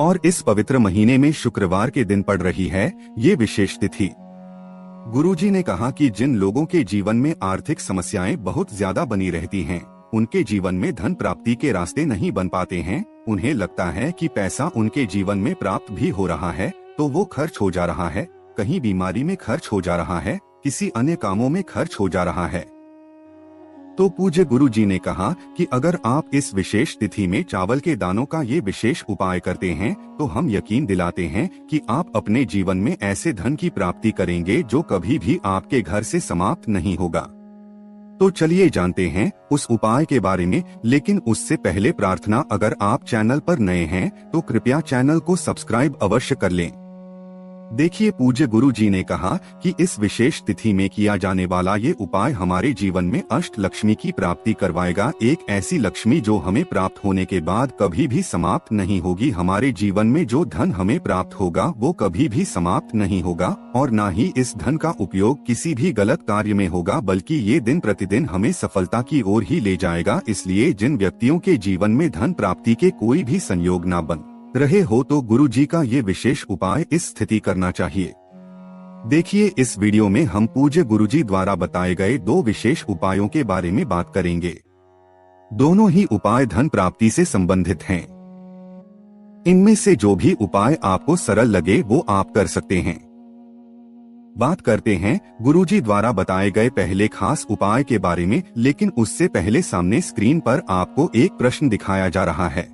और इस पवित्र महीने में शुक्रवार के दिन पड़ रही है ये विशेष तिथि। गुरुजी ने कहा कि जिन लोगों के जीवन में आर्थिक समस्याएं बहुत ज्यादा बनी रहती हैं, उनके जीवन में धन प्राप्ति के रास्ते नहीं बन पाते हैं, उन्हें लगता है कि पैसा उनके जीवन में प्राप्त भी हो रहा है तो वो खर्च हो जा रहा है, कहीं बीमारी में खर्च हो जा रहा है, किसी अन्य कामों में खर्च हो जा रहा है। तो पूज्य गुरुजी ने कहा कि अगर आप इस विशेष तिथि में चावल के दानों का ये विशेष उपाय करते हैं तो हम यकीन दिलाते हैं कि आप अपने जीवन में ऐसे धन की प्राप्ति करेंगे जो कभी भी आपके घर से समाप्त नहीं होगा। तो चलिए जानते हैं उस उपाय के बारे में, लेकिन उससे पहले प्रार्थना, अगर आप चैनल पर नए हैं तो कृपया चैनल को सब्सक्राइब अवश्य कर लें। देखिए, पूज्य गुरु जी ने कहा कि इस विशेष तिथि में किया जाने वाला ये उपाय हमारे जीवन में अष्ट लक्ष्मी की प्राप्ति करवाएगा। एक ऐसी लक्ष्मी जो हमें प्राप्त होने के बाद कभी भी समाप्त नहीं होगी। हमारे जीवन में जो धन हमें प्राप्त होगा वो कभी भी समाप्त नहीं होगा और न ही इस धन का उपयोग किसी भी गलत कार्य में होगा, बल्कि ये दिन प्रतिदिन हमें सफलता की ओर ही ले जाएगा। इसलिए जिन व्यक्तियों के जीवन में धन प्राप्ति के कोई भी संयोग न बन रहे हो तो गुरु जी का ये विशेष उपाय इस स्थिति करना चाहिए। देखिए, इस वीडियो में हम पूज्य गुरु जी द्वारा बताए गए 2 विशेष उपायों के बारे में बात करेंगे। दोनों ही उपाय धन प्राप्ति से संबंधित हैं। इनमें से जो भी उपाय आपको सरल लगे वो आप कर सकते हैं। बात करते हैं गुरु जी द्वारा बताए गए पहले खास उपाय के बारे में, लेकिन उससे पहले सामने स्क्रीन पर आपको एक प्रश्न दिखाया जा रहा है।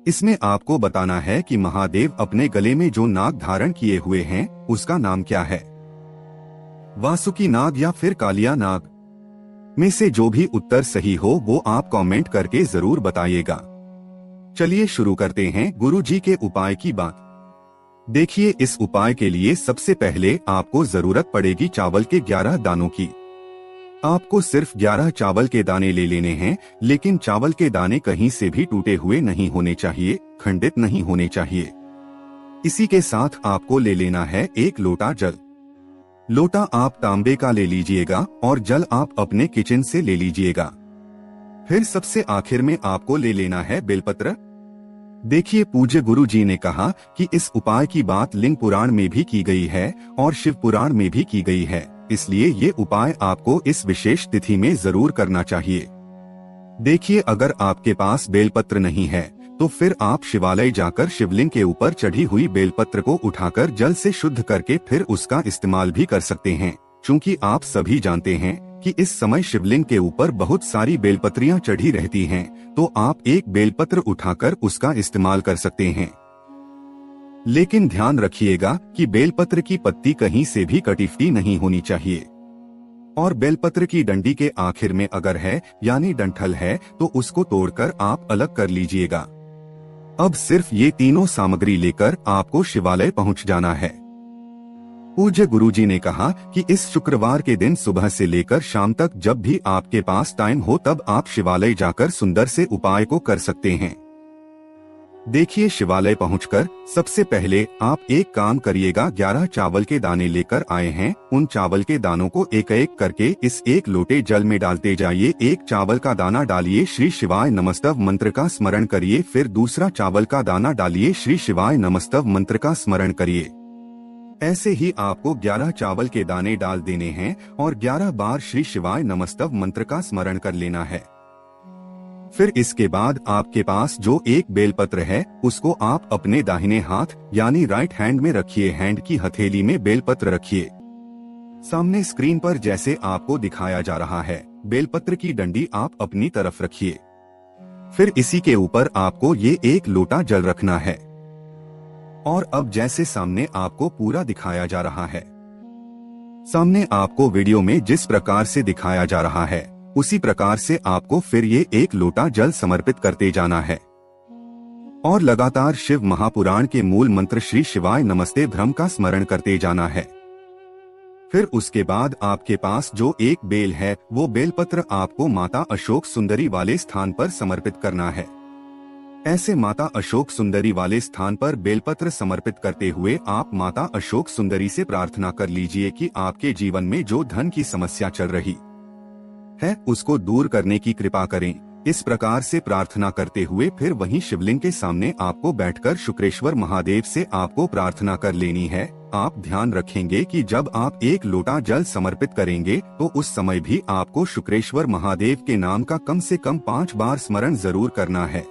इसमें आपको बताना है कि महादेव अपने गले में जो नाग धारण किए हुए हैं उसका नाम क्या है। वासुकी नाग या फिर कालिया नाग में से जो भी उत्तर सही हो वो आप कमेंट करके जरूर बताइएगा। चलिए शुरू करते हैं गुरु जी के उपाय की बात। देखिए, इस उपाय के लिए सबसे पहले आपको जरूरत पड़ेगी चावल के 11 दानों की। आपको सिर्फ 11 चावल के दाने ले लेने हैं, लेकिन चावल के दाने कहीं से भी टूटे हुए नहीं होने चाहिए, खंडित नहीं होने चाहिए। इसी के साथ आपको ले लेना है 1 लोटा जल। लोटा आप तांबे का ले लीजिएगा और जल आप अपने किचन से ले लीजिएगा। फिर सबसे आखिर में आपको ले लेना है बेलपत्र। देखिए, पूज्य गुरु जी ने कहा कि इस उपाय की बात लिंग पुराण में भी की गई है और शिव पुराण में भी की गई है, इसलिए ये उपाय आपको इस विशेष तिथि में जरूर करना चाहिए। देखिए, अगर आपके पास बेलपत्र नहीं है तो फिर आप शिवालय जाकर शिवलिंग के ऊपर चढ़ी हुई बेलपत्र को उठाकर जल से शुद्ध करके फिर उसका इस्तेमाल भी कर सकते हैं। चूँकि आप सभी जानते हैं कि इस समय शिवलिंग के ऊपर बहुत सारी बेलपत्रियां चढ़ी रहती हैं, तो आप एक बेलपत्र उठाकर उसका इस्तेमाल कर सकते हैं। लेकिन ध्यान रखिएगा कि बेलपत्र की पत्ती कहीं से भी कटी फटी नहीं होनी चाहिए और बेलपत्र की डंडी के आखिर में अगर है यानी डंठल है तो उसको तोड़कर आप अलग कर लीजिएगा। अब सिर्फ ये तीनों सामग्री लेकर आपको शिवालय पहुंच जाना है। पूज्य गुरुजी ने कहा कि इस शुक्रवार के दिन सुबह से लेकर शाम तक जब भी आपके पास टाइम हो तब आप शिवालय जाकर सुंदर से उपाय को कर सकते हैं। देखिए, शिवालय पहुंचकर सबसे पहले आप एक काम करिएगा। 11 चावल के दाने लेकर आए हैं, उन चावल के दानों को एक एक करके इस 1 लोटे जल में डालते जाइए। 1 चावल का दाना डालिए, श्री शिवाय नमस्तव मंत्र का स्मरण करिए। फिर दूसरा चावल का दाना डालिए, श्री शिवाय नमस्तव मंत्र का स्मरण करिए। ऐसे ही आपको 11 चावल के दाने डाल देने हैं और 11 बार श्री शिवाय नमस्तव मंत्र का स्मरण कर लेना है। फिर इसके बाद आपके पास जो 1 बेलपत्र है उसको आप अपने दाहिने हाथ यानी राइट हैंड में रखिए। हैंड की हथेली में बेलपत्र रखिए। सामने स्क्रीन पर जैसे आपको दिखाया जा रहा है, बेलपत्र की डंडी आप अपनी तरफ रखिए। फिर इसी के ऊपर आपको ये 1 लोटा जल रखना है और अब जैसे सामने आपको पूरा दिखाया जा रहा है, सामने आपको वीडियो में जिस प्रकार से दिखाया जा रहा है उसी प्रकार से आपको फिर ये 1 लोटा जल समर्पित करते जाना है और लगातार शिव महापुराण के मूल मंत्र श्री शिवाय नमस्ते भ्रम का स्मरण करते जाना है। फिर उसके बाद आपके पास जो 1 बेल है वो बेलपत्र आपको माता अशोक सुंदरी वाले स्थान पर समर्पित करना है। ऐसे माता अशोक सुंदरी वाले स्थान पर बेलपत्र समर्पित करते हुए आप माता अशोक सुंदरी से प्रार्थना कर लीजिए कि आपके जीवन में जो धन की समस्या चल रही है उसको दूर करने की कृपा करें। इस प्रकार से प्रार्थना करते हुए फिर वहीं शिवलिंग के सामने आपको बैठकर शुक्रेश्वर महादेव से आपको प्रार्थना कर लेनी है। आप ध्यान रखेंगे कि जब आप एक लोटा जल समर्पित करेंगे तो उस समय भी आपको शुक्रेश्वर महादेव के नाम का कम से कम 5 बार स्मरण जरूर करना है।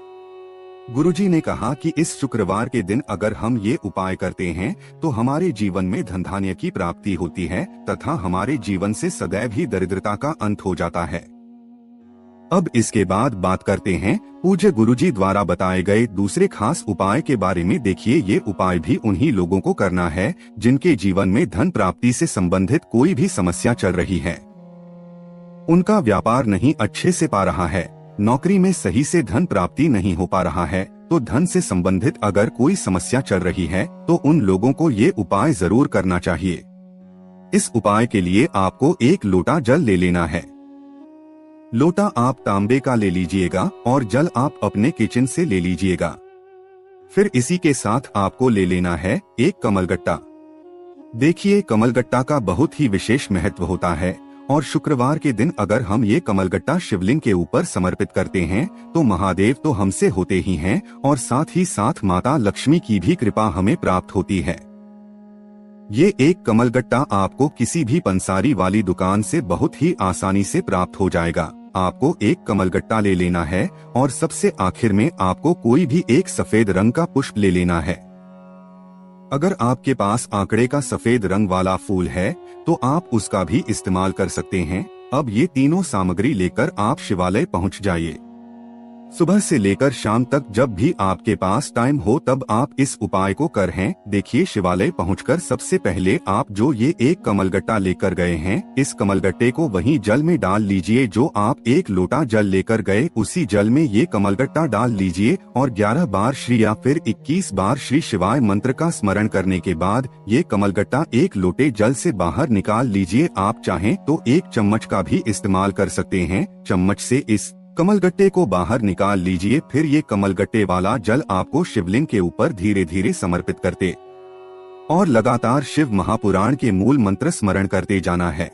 गुरुजी ने कहा कि इस शुक्रवार के दिन अगर हम ये उपाय करते हैं तो हमारे जीवन में धन धान्य की प्राप्ति होती है तथा हमारे जीवन से सदैव ही दरिद्रता का अंत हो जाता है। अब इसके बाद बात करते हैं पूज्य गुरुजी द्वारा बताए गए दूसरे खास उपाय के बारे में। देखिए, ये उपाय भी उन्हीं लोगों को करना है जिनके जीवन में धन प्राप्ति से संबंधित कोई भी समस्या चल रही है। उनका व्यापार नहीं अच्छे से पा रहा है, नौकरी में सही से धन प्राप्ति नहीं हो पा रहा है, तो धन से संबंधित अगर कोई समस्या चल रही है तो उन लोगों को ये उपाय जरूर करना चाहिए। इस उपाय के लिए आपको एक लोटा जल ले लेना है। लोटा आप तांबे का ले लीजिएगा और जल आप अपने किचन से ले लीजिएगा। फिर इसी के साथ आपको ले लेना है एक कमलगट्टा। देखिए, कमलगट्टा का बहुत ही विशेष महत्व होता है और शुक्रवार के दिन अगर हम ये कमलगट्टा शिवलिंग के ऊपर समर्पित करते हैं तो महादेव तो हमसे होते ही हैं और साथ ही साथ माता लक्ष्मी की भी कृपा हमें प्राप्त होती है। ये एक कमलगट्टा आपको किसी भी पंसारी वाली दुकान से बहुत ही आसानी से प्राप्त हो जाएगा। आपको एक कमलगट्टा ले लेना है और सबसे आखिर में आपको कोई भी एक सफेद रंग का पुष्प ले लेना है। अगर आपके पास आंकड़े का सफेद रंग वाला फूल है तो आप उसका भी इस्तेमाल कर सकते हैं। अब ये तीनों सामग्री लेकर आप शिवालय पहुंच जाइए। सुबह से लेकर शाम तक जब भी आपके पास टाइम हो तब आप इस उपाय को कर हैं। देखिए, शिवालय पहुंचकर सबसे पहले आप जो ये एक कमलगट्टा लेकर गए हैं, इस कमलगट्टे को वहीं जल में डाल लीजिए। जो आप एक लोटा जल लेकर गए उसी जल में ये कमलगट्टा डाल लीजिए और 11 बार श्री या फिर 21 बार श्री शिवाय मंत्र का स्मरण करने के बाद ये कमलगट्टा एक लोटे जल से बाहर निकाल लीजिए। आप चाहें तो एक चम्मच का भी इस्तेमाल कर सकते हैं। चम्मच से इस कमलगट्टे को बाहर निकाल लीजिए। फिर ये कमलगट्टे वाला जल आपको शिवलिंग के ऊपर धीरे धीरे समर्पित करते और लगातार शिव महापुराण के मूल मंत्र स्मरण करते जाना है।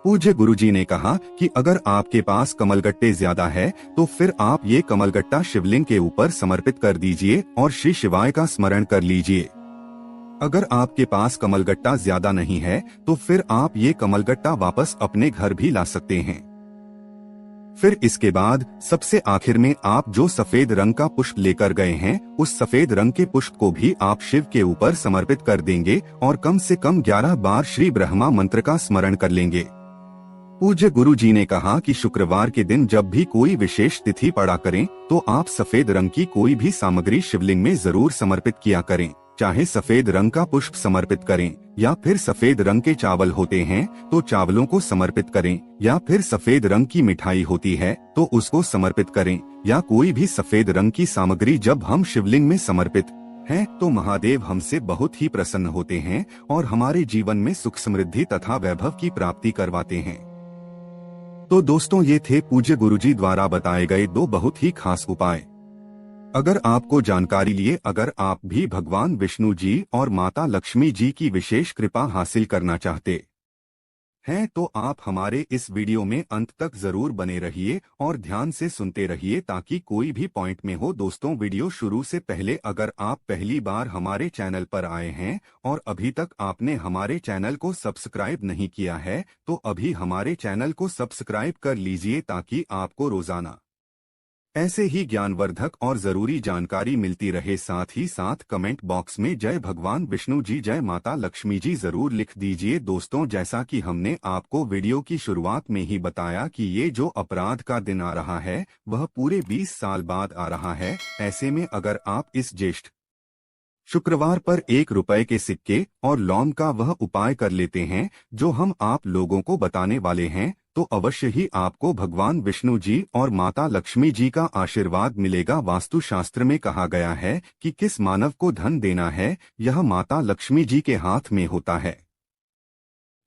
पूज्य गुरुजी ने कहा कि अगर आपके पास कमलगट्टे ज्यादा है तो फिर आप ये कमलगट्टा शिवलिंग के ऊपर समर्पित कर दीजिए और श्री शिवाय का स्मरण कर लीजिए। अगर आपके पास कमलगट्टा ज्यादा नहीं है तो फिर आप ये कमलगट्टा वापस अपने घर भी ला सकते हैं। फिर इसके बाद सबसे आखिर में आप जो सफेद रंग का पुष्प लेकर गए हैं उस सफेद रंग के पुष्प को भी आप शिव के ऊपर समर्पित कर देंगे और कम से कम 11 बार श्री ब्रह्मा मंत्र का स्मरण कर लेंगे। पूज्य गुरु जी ने कहा कि शुक्रवार के दिन जब भी कोई विशेष तिथि पड़ा करें तो आप सफेद रंग की कोई भी सामग्री शिवलिंग में जरूर समर्पित किया करें। चाहे सफेद रंग का पुष्प समर्पित करें या फिर सफेद रंग के चावल होते हैं तो चावलों को समर्पित करें, या फिर सफेद रंग की मिठाई होती है तो उसको समर्पित करें, या कोई भी सफेद रंग की सामग्री जब हम शिवलिंग में समर्पित हैं तो महादेव हमसे बहुत ही प्रसन्न होते हैं और हमारे जीवन में सुख समृद्धि तथा वैभव की प्राप्ति करवाते हैं। तो दोस्तों, ये थे पूज्य गुरुजी द्वारा बताए गए 2 बहुत ही खास उपाय। अगर आपको जानकारी लिए अगर आप भी भगवान विष्णु जी और माता लक्ष्मी जी की विशेष कृपा हासिल करना चाहते हैं तो आप हमारे इस वीडियो में अंत तक जरूर बने रहिए और ध्यान से सुनते रहिए ताकि कोई भी पॉइंट में हो। दोस्तों, वीडियो शुरू से पहले अगर आप पहली बार हमारे चैनल पर आए हैं और अभी तक आपने हमारे चैनल को सब्सक्राइब नहीं किया है तो अभी हमारे चैनल को सब्सक्राइब कर लीजिए ताकि आपको रोजाना ऐसे ही ज्ञानवर्धक और जरूरी जानकारी मिलती रहे। साथ ही साथ कमेंट बॉक्स में जय भगवान विष्णु जी, जय माता लक्ष्मी जी जरूर लिख दीजिए। दोस्तों, जैसा कि हमने आपको वीडियो की शुरुआत में ही बताया कि ये जो अपराध का दिन आ रहा है वह पूरे 20 साल बाद आ रहा है। ऐसे में अगर आप इस ज्येष्ठ शुक्रवार पर 1 रुपए के सिक्के और लौंग का वह उपाय कर लेते हैं जो हम आप लोगों को बताने वाले हैं तो अवश्य ही आपको भगवान विष्णु जी और माता लक्ष्मी जी का आशीर्वाद मिलेगा। वास्तु शास्त्र में कहा गया है कि किस मानव को धन देना है यह माता लक्ष्मी जी के हाथ में होता है,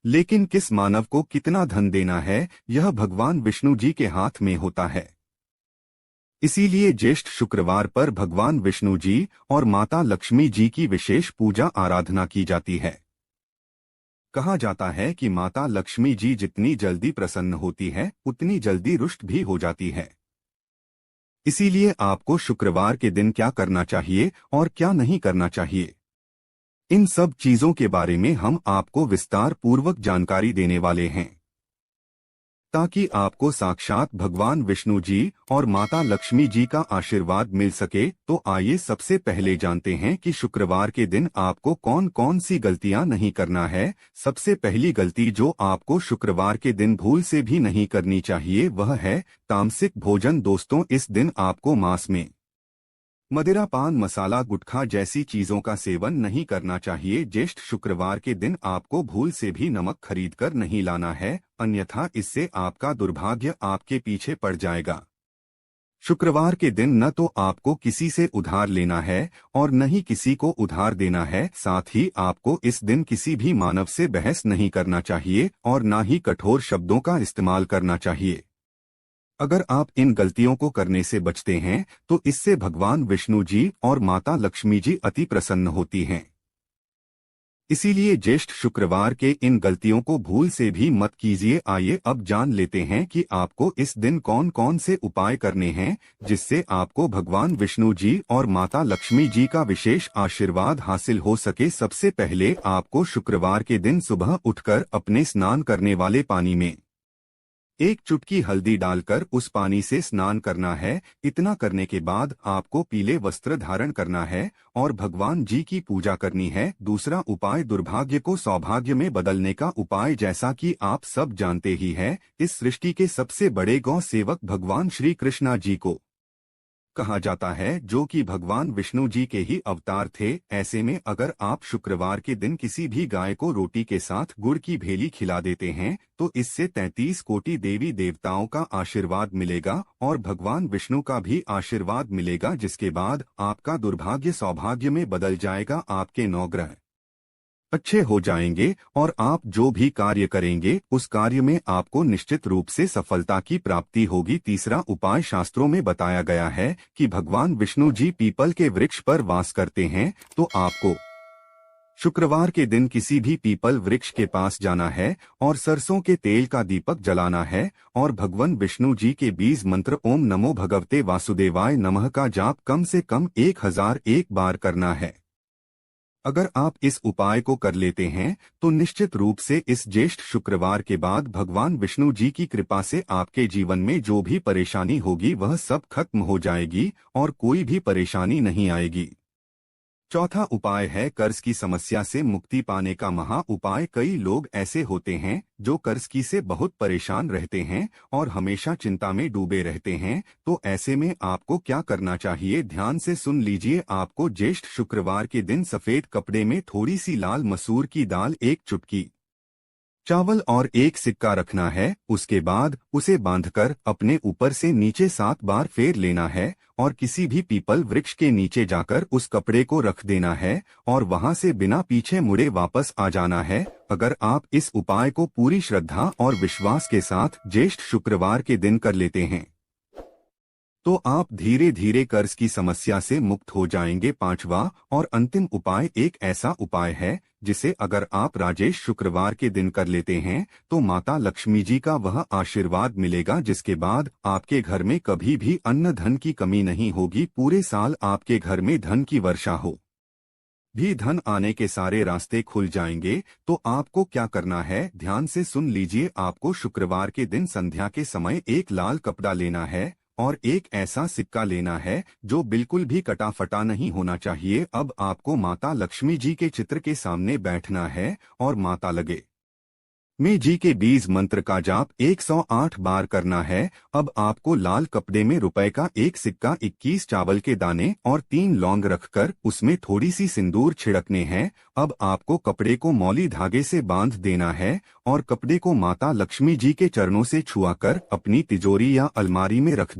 लेकिन किस मानव को कितना धन देना है यह भगवान विष्णु जी के हाथ में होता है। इसीलिए ज्येष्ठ शुक्रवार पर भगवान विष्णु जी और माता लक्ष्मी जी की विशेष पूजा आराधना की जाती है। कहा जाता है कि माता लक्ष्मी जी जितनी जल्दी प्रसन्न होती है उतनी जल्दी रुष्ट भी हो जाती है। इसीलिए आपको शुक्रवार के दिन क्या करना चाहिए और क्या नहीं करना चाहिए, इन सब चीजों के बारे में हम आपको विस्तार पूर्वक जानकारी देने वाले हैं, ताकि आपको साक्षात भगवान विष्णु जी और माता लक्ष्मी जी का आशीर्वाद मिल सके। तो आइए सबसे पहले जानते हैं कि शुक्रवार के दिन आपको कौन कौन सी गलतियां नहीं करना है। सबसे पहली गलती जो आपको शुक्रवार के दिन भूल से भी नहीं करनी चाहिए वह है तामसिक भोजन। दोस्तों, इस दिन आपको मांस में मदिरा, पान मसाला, गुटखा जैसी चीजों का सेवन नहीं करना चाहिए। ज्येष्ठ शुक्रवार के दिन आपको भूल से भी नमक खरीदकर नहीं लाना है, अन्यथा इससे आपका दुर्भाग्य आपके पीछे पड़ जाएगा। शुक्रवार के दिन न तो आपको किसी से उधार लेना है और न ही किसी को उधार देना है। साथ ही आपको इस दिन किसी भी मानव से बहस नहीं करना चाहिए और न ही कठोर शब्दों का इस्तेमाल करना चाहिए। अगर आप इन गलतियों को करने से बचते हैं तो इससे भगवान विष्णु जी और माता लक्ष्मी जी अति प्रसन्न होती हैं। इसीलिए ज्येष्ठ शुक्रवार के इन गलतियों को भूल से भी मत कीजिए। आइए अब जान लेते हैं कि आपको इस दिन कौन कौन से उपाय करने हैं जिससे आपको भगवान विष्णु जी और माता लक्ष्मी जी का विशेष आशीर्वाद हासिल हो सके। सबसे पहले आपको शुक्रवार के दिन सुबह उठकर अपने स्नान करने वाले पानी में एक चुटकी हल्दी डालकर उस पानी से स्नान करना है। इतना करने के बाद आपको पीले वस्त्र धारण करना है और भगवान जी की पूजा करनी है। दूसरा उपाय दुर्भाग्य को सौभाग्य में बदलने का उपाय। जैसा कि आप सब जानते ही हैं, इस सृष्टि के सबसे बड़े गौ सेवक भगवान श्री कृष्णा जी को कहा जाता है, जो कि भगवान विष्णु जी के ही अवतार थे। ऐसे में अगर आप शुक्रवार के दिन किसी भी गाय को रोटी के साथ गुड़ की भेली खिला देते हैं तो इससे 33 कोटि देवी देवताओं का आशीर्वाद मिलेगा और भगवान विष्णु का भी आशीर्वाद मिलेगा, जिसके बाद आपका दुर्भाग्य सौभाग्य में बदल जाएगा। आपके 9 ग्रह अच्छे हो जाएंगे और आप जो भी कार्य करेंगे उस कार्य में आपको निश्चित रूप से सफलता की प्राप्ति होगी। तीसरा उपाय शास्त्रों में बताया गया है कि भगवान विष्णु जी पीपल के वृक्ष पर वास करते हैं, तो आपको शुक्रवार के दिन किसी भी पीपल वृक्ष के पास जाना है और सरसों के तेल का दीपक जलाना है और भगवान विष्णु जी के 20 मंत्र ओम नमो भगवते वासुदेवाय नमः का जाप कम से कम 1001 बार करना है। अगर आप इस उपाय को कर लेते हैं तो निश्चित रूप से इस ज्येष्ठ शुक्रवार के बाद भगवान विष्णु जी की कृपा से आपके जीवन में जो भी परेशानी होगी वह सब खत्म हो जाएगी और कोई भी परेशानी नहीं आएगी। चौथा उपाय है कर्ज की समस्या से मुक्ति पाने का महा उपाय। कई लोग ऐसे होते हैं जो कर्ज की से बहुत परेशान रहते हैं और हमेशा चिंता में डूबे रहते हैं। तो ऐसे में आपको क्या करना चाहिए, ध्यान से सुन लीजिए। आपको ज्येष्ठ शुक्रवार के दिन सफेद कपड़े में थोड़ी सी लाल मसूर की दाल, 1 चुटकी चावल और 1 सिक्का रखना है। उसके बाद उसे बांधकर अपने ऊपर से नीचे 7 बार फेर लेना है और किसी भी पीपल वृक्ष के नीचे जाकर उस कपड़े को रख देना है और वहां से बिना पीछे मुड़े वापस आ जाना है। अगर आप इस उपाय को पूरी श्रद्धा और विश्वास के साथ ज्येष्ठ शुक्रवार के दिन कर लेते हैं तो आप धीरे धीरे कर्ज की समस्या से मुक्त हो जाएंगे। पांचवा और अंतिम उपाय एक ऐसा उपाय है जिसे अगर आप राजेश शुक्रवार के दिन कर लेते हैं तो माता लक्ष्मी जी का वह आशीर्वाद मिलेगा, जिसके बाद आपके घर में कभी भी अन्न धन की कमी नहीं होगी। पूरे साल आपके घर में धन की वर्षा हो भी धन आने के सारे रास्ते खुल जाएंगे। तो आपको क्या करना है, ध्यान से सुन लीजिए। आपको शुक्रवार के दिन संध्या के समय एक लाल कपड़ा लेना है और एक ऐसा सिक्का लेना है जो बिल्कुल भी कटा फटा नहीं होना चाहिए। अब आपको माता लक्ष्मी जी के चित्र के सामने बैठना है और माता लगे में जी के 20 मंत्र का जाप 108 बार करना है। अब आपको लाल कपड़े में रुपए का 1 सिक्का, 21 चावल के दाने और 3 लौंग रखकर उसमें थोड़ी सी सिंदूर छिड़कने हैं। अब आपको कपड़े को मौली धागे से बांध देना है और कपड़े को माता लक्ष्मी जी के चरणों से छुआकर अपनी तिजोरी या अलमारी में रख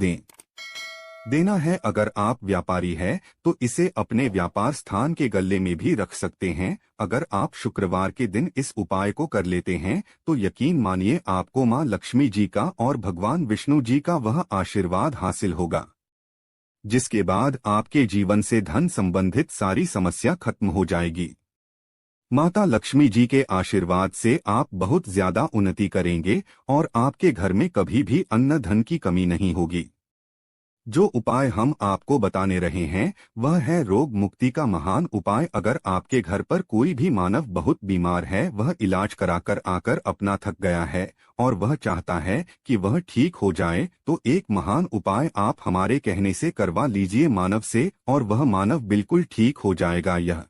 देना है। अगर आप व्यापारी हैं तो इसे अपने व्यापार स्थान के गल्ले में भी रख सकते हैं। अगर आप शुक्रवार के दिन इस उपाय को कर लेते हैं तो यकीन मानिए आपको मां लक्ष्मी जी का और भगवान विष्णु जी का वह आशीर्वाद हासिल होगा, जिसके बाद आपके जीवन से धन संबंधित सारी समस्या खत्म हो जाएगी। माता लक्ष्मी जी के आशीर्वाद से आप बहुत ज्यादा उन्नति करेंगे और आपके घर में कभी भी अन्न धन की कमी नहीं होगी। जो उपाय हम आपको बताने रहे हैं वह है रोग मुक्ति का महान उपाय। अगर आपके घर पर कोई भी मानव बहुत बीमार है, वह इलाज कराकर आकर अपना थक गया है और वह चाहता है कि वह ठीक हो जाए, तो एक महान उपाय आप हमारे कहने से करवा लीजिए मानव से, और वह मानव बिल्कुल ठीक हो जाएगा। यह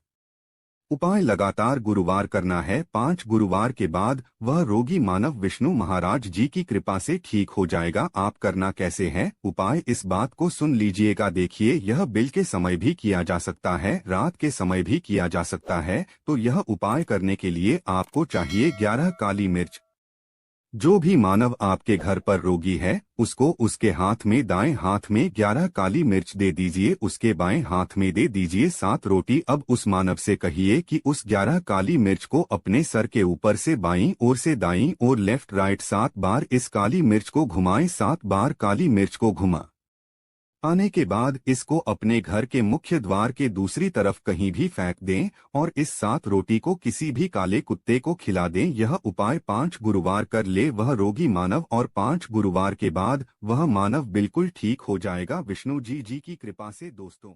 उपाय लगातार गुरुवार करना है। 5 गुरुवार के बाद वह रोगी मानव विष्णु महाराज जी की कृपा से ठीक हो जाएगा। आप करना कैसे है उपाय, इस बात को सुन लीजिएगा। देखिए, यह बिल के समय भी किया जा सकता है, रात के समय भी किया जा सकता है। तो यह उपाय करने के लिए आपको चाहिए 11 काली मिर्च। जो भी मानव आपके घर पर रोगी है, उसको उसके हाथ में, दाएं हाथ में 11 काली मिर्च दे दीजिए, उसके बाएं हाथ में दे दीजिए 7 रोटी। अब उस मानव से कहिए कि उस 11 काली मिर्च को अपने सर के ऊपर से बाईं ओर से दाईं ओर लेफ्ट राइट 7 बार इस काली मिर्च को घुमाएं। 7 बार काली मिर्च को घुमा आने के बाद इसको अपने घर के मुख्य द्वार के दूसरी तरफ कहीं भी फेंक दें और इस 7 रोटी को किसी भी काले कुत्ते को खिला दें। यह उपाय 5 गुरुवार कर ले वह रोगी मानव, और 5 गुरुवार के बाद वह मानव बिल्कुल ठीक हो जाएगा विष्णु जी की कृपा से। दोस्तों।